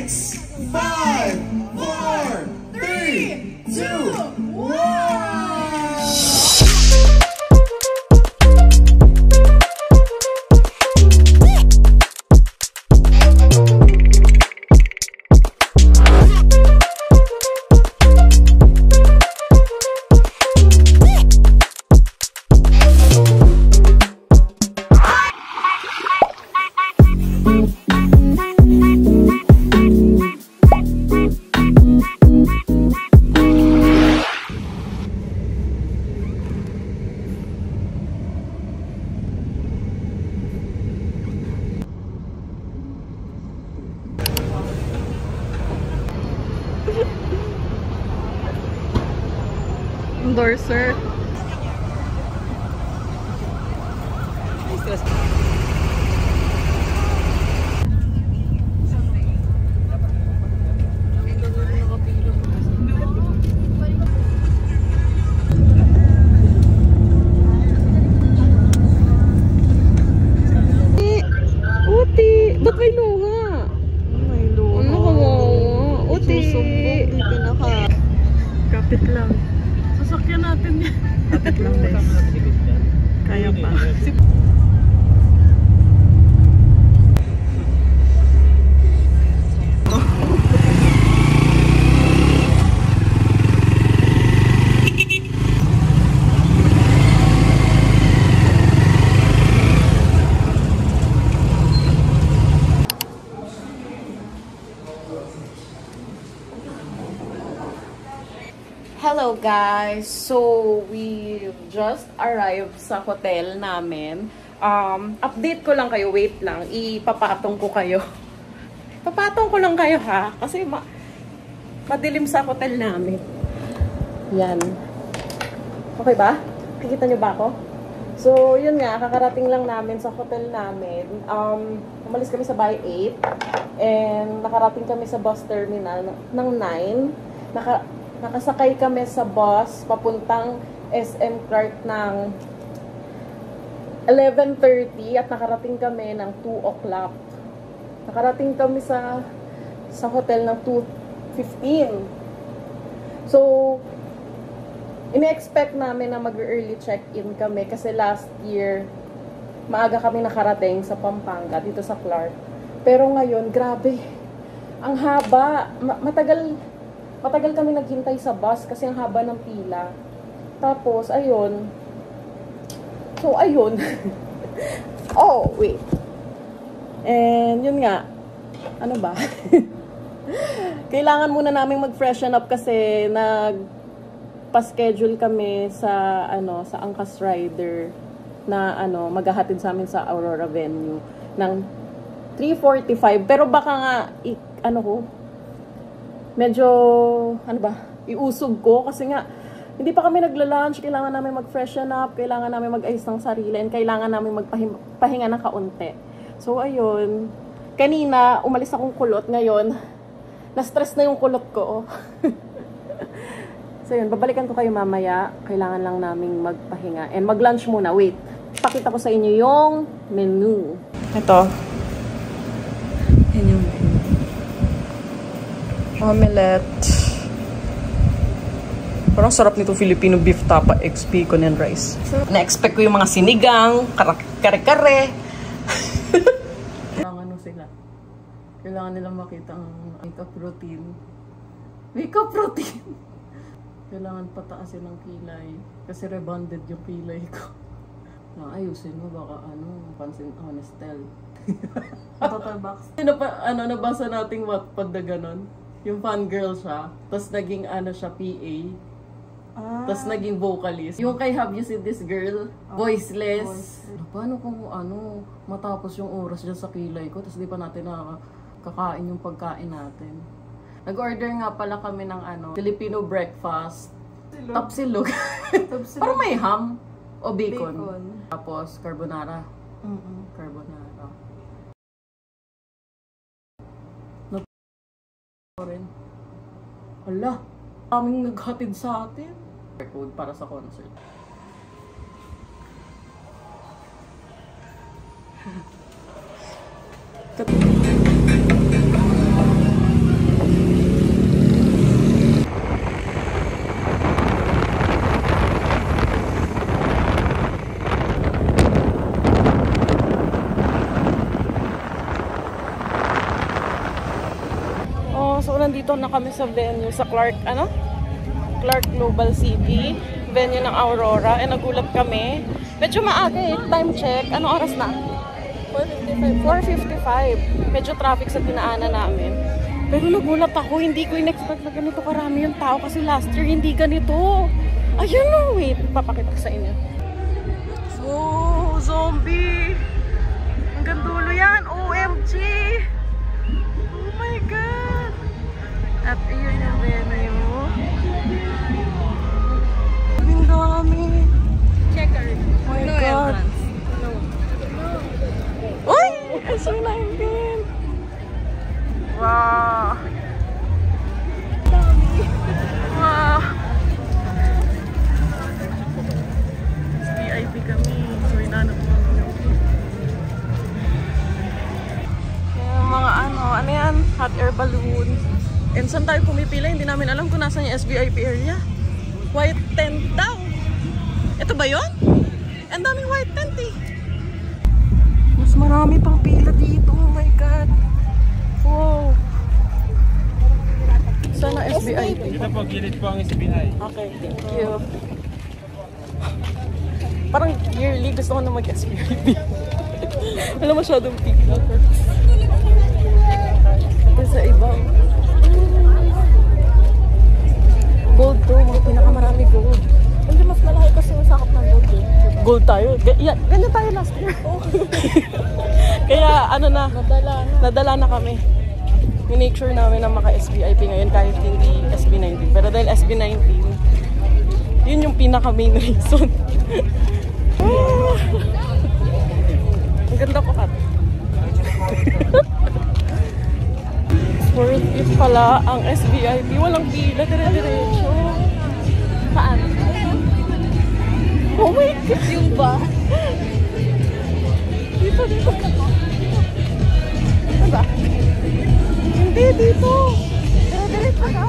6, 5, 4, 3, 2, 1. Endorser. Uti, ba't may luha? May luha. Ano ka mo? Uti. Susumbong, di pinaka. Kapit lang. Sasakyan natin yan. Kapit lang, guys. Kaya pa. Hello guys! So, we just arrived sa hotel namin. Update ko lang kayo. Wait lang. Ipapatong ko kayo. Papatong ko lang kayo ha. Kasi madilim sa hotel namin. Yan. Okay ba? Kikita nyo ba ako? So, yun nga. Kakarating lang namin sa hotel namin. Umalis kami sa by 8. And nakarating kami sa bus terminal ng 9. Nakasakay kami sa bus papuntang SM Clark ng 11:30 at nakarating kami ng 2 o'clock. Nakarating kami sa hotel ng 2:15. So, ine-expect namin na mag-early check-in kami kasi last year, maaga kami nakarating sa Pampanga, dito sa Clark. Pero ngayon, grabe, ang haba, matagal kami naghintay sa bus kasi ang haba ng pila. Tapos, ayun. So, ayun. Oh, wait. And, yun nga. Ano ba? Kailangan muna namin mag-freshen up kasi nagpa-schedule kami sa, sa Angkas Rider na, maghahatid sa amin sa Aurora Venue ng 3:45. Pero baka nga, medyo, iusog ko kasi nga, hindi pa kami nagla-lunch, kailangan namin mag-freshen up, kailangan namin mag-ayos ng sarili, and kailangan namin magpahinga ng kaunti. So, ayun. Kanina, umalis akong kulot. Ngayon, na-stress na yung kulot ko. So, yun. Babalikan ko kayo mamaya. Kailangan lang namin magpahinga. And mag-lunch muna. Wait. Pakita ko sa inyo yung menu. Ito. Yan yung menu. Omelette. Parang sarap nito Filipino beef tapa, XP, con and rice. Na-expect ko yung mga sinigang, kare-kare. Parang sila. Kailangan nilang makita ang makeup routine. Makeup routine! Kailangan pataasin ang kilay. Kasi rebonded yung kilay ko. Ayusin mo, baka pansin honestel. Total box. Nabasa nating Wattpad na ganon. Yung fangirl siya, tapos naging siya PA, tapos naging vocalist. Yung kay Have You Seen This Girl, voiceless. Paano kung matapos yung oras dyan sa kilay ko, tapos di pa natin nakakain yung pagkain natin. Nag-order nga pala kami ng Filipino breakfast. Tapsilog. Parang may ham o bacon. Tapos carbonara. Carbonara. Rin. Ala, kaming naghatid sa atin. Code para sa concert. So, nandito na kami sa venue sa Clark Global City. Venue ng Aurora. Eh, nagulat kami. Medyo maaga eh. Time check. Ano oras na? 4:55. Medyo traffic sa dinaanan namin. Pero nagulat ako. Hindi ko in-expect na ganito karami yung tao. Kasi last year, hindi ganito. Ayun no. Wait. Papakita ko sa inyo. Oh, zombie. Hanggang dulo yan. OMG. Oh my God. At iyon yung venue. Ang dami. Checker. Oh my No God. entrance. No. Uy! SB19! Wow! Wow! VIP kami. So, inanap mo yung mga ano yan? Hot air balloon. And saan tayo pumipila? Hindi namin alam kung nasan yung SVIP area. White tent daw. Ito ba yun? Ang daming white tent eh. Mas marami pang pila dito. Oh my God. Wow. Sana SBIP. Dito po, gilid po ang SBI. Okay, thank you. Parang yearly gusto ko na mag-SBIP. Wala masyadong pila. Ito sa ibang. Gold to, mga pinakamarami gold. Hindi mas malaki kasi yung sakop ng gold eh. Gold tayo? Ganyan tayo last year. Kaya ano na, nadala na kami. Minake sure namin na maka-SBIP ngayon kahit hindi SB19. Pero dahil SB19, yun yung pinaka-main reason. Ang ganda pa kat. Worth it pala ang SBIP. Walang pila, dire-diretso. Saan? Oh my God! Yung ba? Dito. Diba? Hindi, dito. Dire-diretso ka.